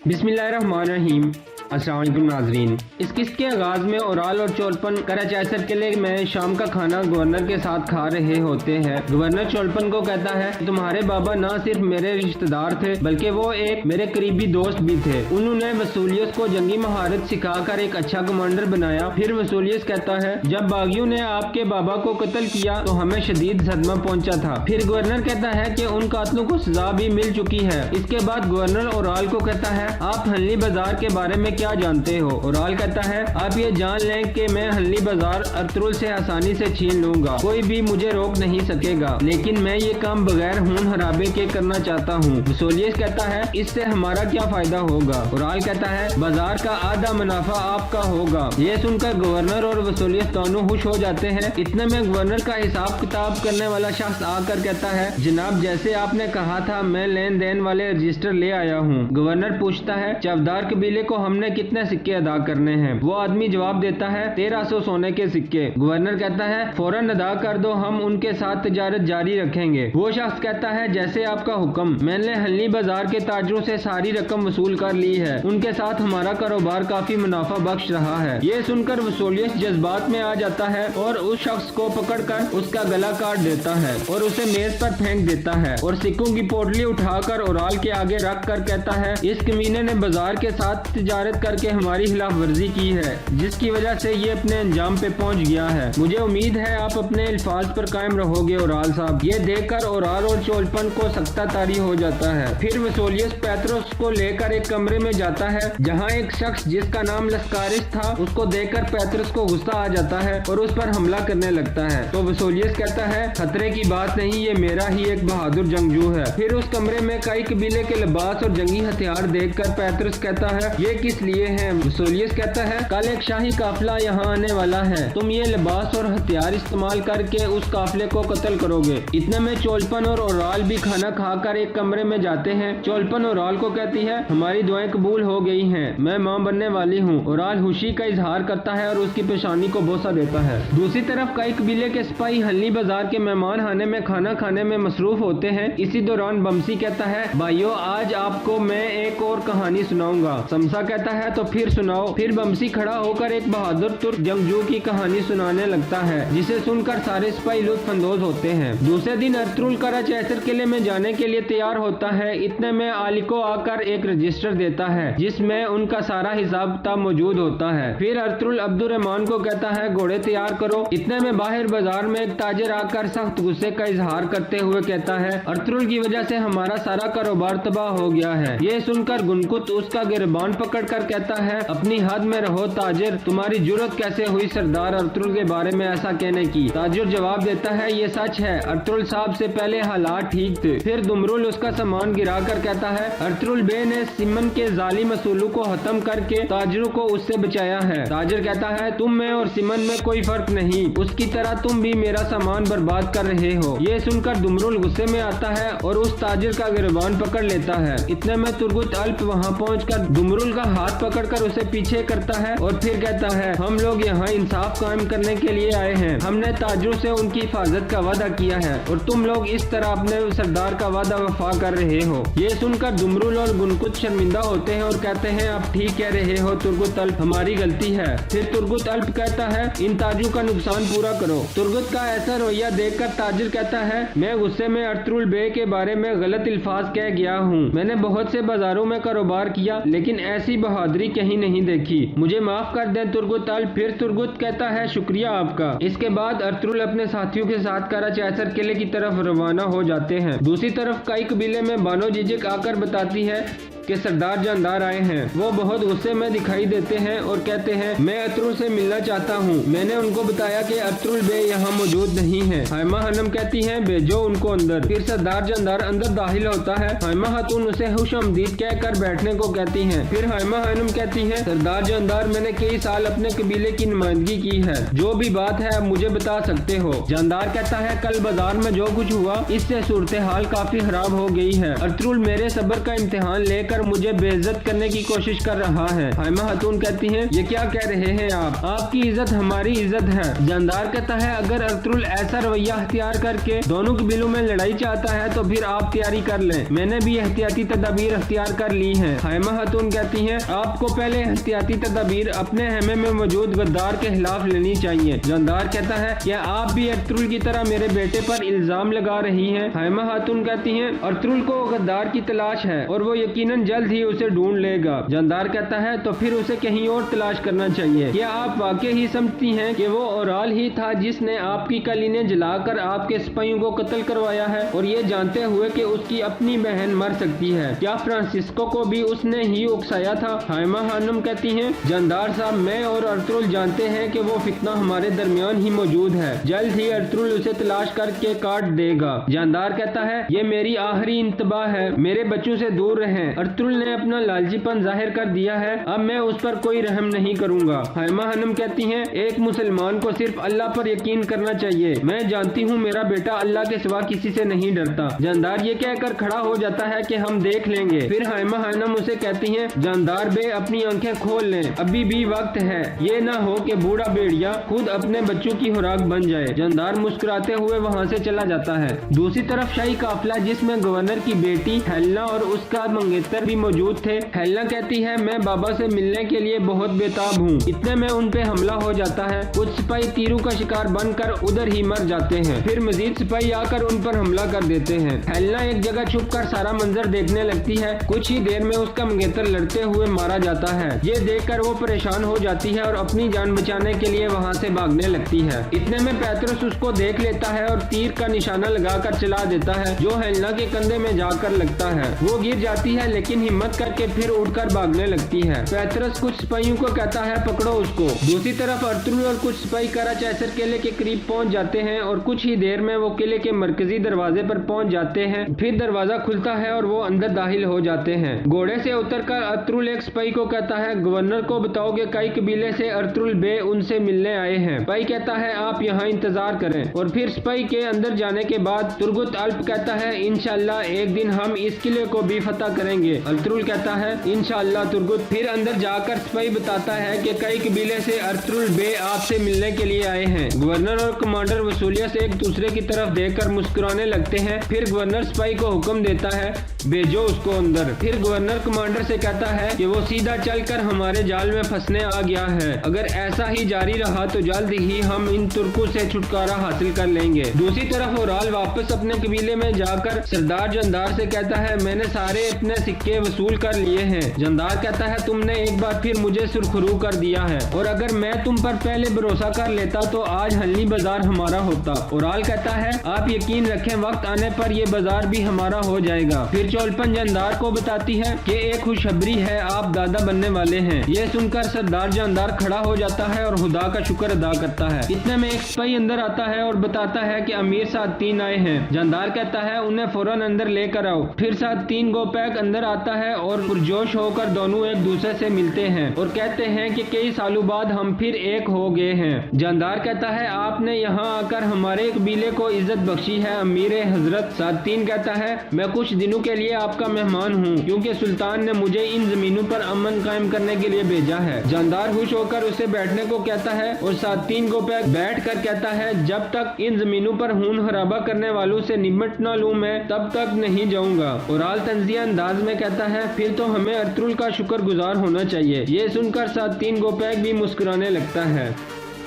बिस्मिल्लाहिर्रहमानिर्रहीम। अस्सलाम वालेकुम नाज़रीन। इस किस्त के आगाज़ में ओराल और चोलपन कराचासर किले में शाम का खाना गवर्नर के साथ खा रहे होते हैं। गवर्नर चोलपन को कहता है, तुम्हारे बाबा न सिर्फ मेरे रिश्तेदार थे बल्कि वो एक मेरे करीबी दोस्त भी थे। उन्होंने वसूलियत को जंगी महारत सिखाकर एक अच्छा कमांडर बनाया। फिर वसूलियत कहता है, जब बागियों ने आपके बाबा को कत्ल किया तो हमें शदीद सदमा पहुंचा था। फिर गवर्नर कहता है कि उन कातलों को सजा भी मिल चुकी है। इसके बाद गवर्नर ओराल को कहता है, आप हल्ली बाजार के बारे में क्या जानते हो? ओराल कहता है, आप ये जान लें कि मैं हल्ली बाजार अर्तुगरुल से आसानी से छीन लूंगा, कोई भी मुझे रोक नहीं सकेगा, लेकिन मैं ये काम बगैर खून खराबे के करना चाहता हूँ। वसूलियत कहता है, इससे हमारा क्या फायदा होगा? ओराल कहता है, बाजार का आधा मुनाफा आपका होगा। ये सुनकर गवर्नर और वसूलियत दोनों खुश हो जाते हैं। इतने में गवर्नर का हिसाब किताब करने वाला शख्स आकर कहता है, जनाब जैसे आपने कहा था मैं लेन देन वाले रजिस्टर ले आया हूँ। गवर्नर पूछता है, चवदार कबीले को हमने कितने सिक्के अदा करने हैं? वो आदमी जवाब देता है, 1300 सोने के सिक्के। गवर्नर कहता है, फौरन अदा कर दो, हम उनके साथ तिजारत जारी रखेंगे। वो शख्स कहता है, जैसे आपका हुक्म। मैंने हल्ली बाजार के ताजरों से सारी रकम वसूल कर ली है, उनके साथ हमारा कारोबार काफी मुनाफा बख्श रहा है। ये सुनकर वसूलियत जज्बात में आ जाता है और उस शख्स को पकड़कर उसका गला काट देता है और उसे मेज पर फेंक देता है और सिक्कों की पोटली उठाकर ओराल के आगे रख कर कहता है, इस कमीने ने बाजार के साथ तिजारत करके हमारी खिलाफ वर्जी की है, जिसकी वजह से ये अपने अंजाम पे पहुंच गया है। मुझे उम्मीद है आप अपने अल्फाज पर कायम रहोगे ओराल साहब। ये देखकर ओराल और चोलपन को सख्ता तारी हो जाता है। फिर वसूलियत पैतरोस को लेकर एक कमरे में जाता है, जहाँ एक शख्स जिसका नाम लस्कारिस था उसको देखकर पैतरोस को गुस्सा आ जाता है और उस पर हमला करने लगता है। तो वसूलियत कहता है, खतरे की बात नहीं, ये मेरा ही एक बहादुर जंगजू है। फिर उस कमरे में कई कबीले के लिबास और जंगी हथियार देखकर पैतरोस कहता है, ये किस लिए है? वसूलियत कहता है, कल एक शाही काफिला यहाँ आने वाला है, तुम ये लिबास और हथियार इस्तेमाल करके उस काफिले को कत्ल करोगे। इतने में चोलपन और ओराल भी खाना खाकर एक कमरे में जाते हैं। चोलपन ओराल को कहती है, हमारी दुआएं कबूल हो गई हैं, मैं मां बनने वाली हूँ। ओराल खुशी का इजहार करता है और उसकी पेशानी को बोसा देता है। दूसरी तरफ कई कबीले के सिपाही हल्ली बाजार के मेहमान खाने में खाना खाने में मसरूफ होते हैं। इसी दौरान बमसी कहता है, भाइयों आज आपको मैं एक और कहानी सुनाऊंगा। समसा कहता है, तो फिर सुनाओ। फिर बमसी खड़ा होकर एक बहादुर तुर्क जंगजू की कहानी सुनाने लगता है, जिसे सुनकर सारे सिपाही लुत्फअंदोज होते हैं। दूसरे दिन अर्तुगरुल कराचासर किले में जाने के लिए तैयार होता है। इतने में आलिको आकर एक रजिस्टर देता है, जिसमें उनका सारा हिसाब किताब मौजूद होता है। फिर अर्तुगरुल अब्दुर्रहमान को कहता है, घोड़े तैयार करो। इतने में बाहर बाजार में एक ताजिर आकर सख्त गुस्से का इजहार करते हुए कहता है, अर्तुगरुल की वजह से हमारा सारा कारोबार तबाह हो गया है। ये सुनकर गुनकुत उसका गिरबान पकड़कर कहता है, अपनी हद में रहो ताजिर, तुम्हारी जुर्रत कैसे हुई सरदार अर्तुगरुल के बारे में ऐसा कहने की? ताजिर जवाब देता है, ये सच है, अर्तुगरुल साहब से पहले हालात ठीक थे। फिर दुमरुल उसका सामान गिरा कर कहता है, अर्तुगरुल बे ने सिमन के जालिम असूलों को खत्म करके ताजिरों को उससे बचाया है। ताजिर कहता है, तुम में और सिमन में कोई फर्क नहीं, उसकी तरह तुम भी मेरा सामान बर्बाद कर रहे हो। ये सुनकर दुमरुल गुस्से में आता है और उस ताजिर का गिरबान पकड़ लेता है। इतने में तुर्गुत अल्प वहाँ पहुँचकर दुमरुल का हाथ पकड़कर उसे पीछे करता है और फिर कहता है, हम लोग यहाँ इंसाफ कायम करने के लिए आए हैं, हमने ताजिरों से उनकी हिफाजत का वादा किया है और तुम लोग इस तरह अपने सरदार का वादा वफा कर रहे हो। ये सुनकर दुमरुल और गुनकुत शर्मिंदा होते हैं और कहते हैं, आप ठीक कह रहे हो तुर्गुत अल्प, हमारी गलती है। फिर तुर्गुत अल्प कहता है, इन ताजों का नुकसान पूरा करो। तुर्गुत का ऐसा रवैया देखकर ताजिर कहता है, मैं गुस्से में अर्तुगरुल बे के बारे में गलत अल्फाज कह गया हूँ। मैंने बहुत से बाजारों में कारोबार किया लेकिन ऐसी बहादुरी कहीं नहीं देखी, मुझे माफ कर दें तुर्गुत अल्प। फिर तुर्गुत कहता है, शुक्रिया आपका। इसके बाद अर्तुगरुल अपने साथियों के साथ कराचासर किले की तरफ रवाना हो जाते हैं। दूसरी तरफ कई कबीले में बानो जिजिक आकर बताती है कि सरदार जानदार आए हैं। वो बहुत गुस्से में दिखाई देते हैं और कहते हैं, मैं अर्तुगरुल से मिलना चाहता हूँ। मैंने उनको बताया कि अर्तुगरुल बे यहाँ मौजूद नहीं है। हाइमा हनम कहती हैं, भेजो उनको अंदर। फिर सरदार जानदार अंदर दाखिल होता है। हाइमा खातून उसे खुशामदीद कहकर बैठने को कहती हैं। फिर हाइमा हनम कहती हैं, सरदार जानदार मैंने कई साल अपने कबीले की नुमाइंदगी की है, जो भी बात है आप मुझे बता सकते हो। जानदार कहता है, कल बाजार में जो कुछ हुआ इससे सूरत हाल काफी खराब हो गई है। अर्तुगरुल मेरे सब्र का इम्तिहान लेकर कहकर मुझे बेइज्जत करने की कोशिश कर रहा है। हाइमा खातून कहती हैं, ये क्या कह रहे हैं आप? आपकी इज्जत हमारी इज्जत है। जानदार कहता है, अगर अर्तुगरुल ऐसा रवैया अख्तियार करके दोनों कबीलों में लड़ाई चाहता है तो फिर आप तैयारी कर लें। मैंने भी एहतियाती तदाबीर अख्तियार कर ली है। हाइमा खातून कहती हैं, आपको पहले एहतियाती तदाबीर अपने हेमे में मौजूद गद्दार के खिलाफ लेनी चाहिए। जानदार कहता है, क्या आप भी अर्तुगरुल की तरह मेरे बेटे पर इल्जाम लगा रही हैं? हाइमा खातून कहती हैं, अर्तुगरुल को गद्दार की तलाश है और वो यकीनन जल्द ही उसे ढूंढ लेगा। जानदार कहता है, तो फिर उसे कहीं और तलाश करना चाहिए। क्या आप वाकई ही समझती हैं कि वो ओराल ही था जिसने आपकी कलीने जलाकर आपके सिपाहियों को कत्ल करवाया है, और ये जानते हुए कि उसकी अपनी बहन मर सकती है? क्या फ्रांसिस्को को भी उसने ही उकसाया था? हाइमा खानम कहती हैं, जानदार साहब, मैं और अर्तुगरुल जानते हैं कि वो फितना हमारे दरमियान ही मौजूद है। जल्द ही अर्तुगरुल उसे तलाश करके काट देगा। जानदार कहता है, ये मेरी आखिरी इंतबाह है, मेरे बच्चों से दूर रहें। अर्तुगरुल ने अपना लालचीपन जाहिर कर दिया है, अब मैं उस पर कोई रहम नहीं करूंगा। हाइमा खानम कहती हैं, एक मुसलमान को सिर्फ अल्लाह पर यकीन करना चाहिए। मैं जानती हूँ मेरा बेटा अल्लाह के सिवा किसी से नहीं डरता। जानदार ये कहकर खड़ा हो जाता है कि हम देख लेंगे। फिर हाइमा खानम उसे कहती हैं, जानदार बे, अपनी आंखें खोल लें, अभी भी वक्त है। ये ना हो कि बूढ़ा भेड़िया खुद अपने बच्चों की खुराक बन जाए। जानदार मुस्कुराते हुए वहाँ से चला जाता है। दूसरी तरफ शाही काफिला जिसमें गवर्नर की बेटी हेलेना और उसका मंगेतर भी मौजूद थे। हेलेना कहती है, मैं बाबा से मिलने के लिए बहुत बेताब हूँ। इतने में उन पे हमला हो जाता है। कुछ सिपाही तीरों का शिकार बनकर उधर ही मर जाते हैं। फिर मजीद सिपाही आकर उन पर हमला कर देते हैं। हेलेना एक जगह छुपकर सारा मंजर देखने लगती है। कुछ ही देर में उसका मंगेतर लड़ते हुए मारा जाता है। ये देखकर वो परेशान हो जाती है और अपनी जान बचाने के लिए वहाँ से भागने लगती है। इतने में पेत्रुस उसको देख लेता है और तीर का निशाना लगाकर चला देता है, जो हेलेना के कंधे में जाकर लगता है। वो गिर जाती है लेकिन हिम्मत करके फिर उठकर भागने लगती है। पेत्रुस कुछ सिपाहियों को कहता है, पकड़ो उसको। दूसरी तरफ अर्तुगरुल और कुछ सिपाही कराचाइसर किले के करीब पहुंच जाते हैं और कुछ ही देर में वो किले के मरकजी दरवाजे पर पहुंच जाते हैं। फिर दरवाजा खुलता है और वो अंदर दाखिल हो जाते हैं। घोड़े से उतरकर अर्तुगरुल एक सिपाही को कहता है, गवर्नर को बताओ कि कई कबीले से अर्तुगरुल बे उनसे मिलने आए हैं। सिपाही कहता है, आप यहाँ इंतजार करें। और फिर सिपाही के अंदर जाने के बाद तुर्गुत अल्प कहता है, इंशाअल्लाह एक दिन हम इस किले को भी फतह करेंगे। अर्तुगरुल कहता है, इंशाअल्लाह तुर्गुत। फिर अंदर जाकर सिपाही बताता है कि कई कबीले से अर्तुगरुल बे आपसे मिलने के लिए आए हैं। गवर्नर और कमांडर वसूलिया से एक दूसरे की तरफ देखकर मुस्कुराने लगते हैं। फिर गवर्नर सिपाही को हुक्म देता है, भेजो उसको अंदर। फिर गवर्नर कमांडर से कहता है कि वो सीधा चलकर हमारे जाल में फंसने आ गया है। अगर ऐसा ही जारी रहा तो जल्द ही हम इन तुर्कों से छुटकारा हासिल कर लेंगे। दूसरी तरफ ओराल वापस अपने कबीले में जाकर सरदार जानदार से कहता है, मैंने सारे अपने सिक्के वसूल कर लिए हैं। जानदार कहता है, तुमने एक बार फिर मुझे सुरखरू कर दिया है, और अगर मैं तुम पर पहले भरोसा कर लेता तो आज हल्ली बाजार हमारा होता। ओराल कहता है, आप यकीन रखें, वक्त आने पर यह बाजार भी हमारा हो जाएगा। फिर चोलपन जानदार को बताती है कि एक खुशखबरी है, आप दादा बनने वाले हैं। यह सुनकर सरदार जानदार खड़ा हो जाता है और खुदा का शुक्र अदा करता है। इतने में एक सिपाही अंदर आता है और बताता है कि अमीर साथ 3 आए हैं। जानदार कहता है, उन्हें फौरन अंदर लेकर आओ। फिर साथ 3 गोपैक अंदर आता है और पुरजोश होकर दोनों एक दूसरे से मिलते हैं और कहते हैं कि कई सालों बाद हम फिर एक हो गए हैं। जानदार कहता है, आपने यहाँ आकर हमारे कबीले को इज्जत बख्शी है अमीर हजरत। साथ 3 कहता है, मैं कुछ दिनों के लिए आपका मेहमान हूँ, क्योंकि सुल्तान ने मुझे इन जमीनों पर अमन कायम करने के लिए भेजा है। जानदार खुश होकर उसे बैठने को कहता है और साथ 3 गोपैक बैठ कर कहता है, जब तक इन जमीनों पर खून खराबा करने वालों से निमट न लूं मैं, तब तक नहीं जाऊंगा। ओराल तंजिया अंदाज में कहता है, फिर तो हमें अर्तुगरुल का शुक्रगुजार होना चाहिए। ये सुनकर साथ 3 गोपैक भी मुस्कुराने लगता है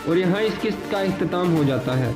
और यहाँ इस किस्त का इख्तिताम हो जाता है।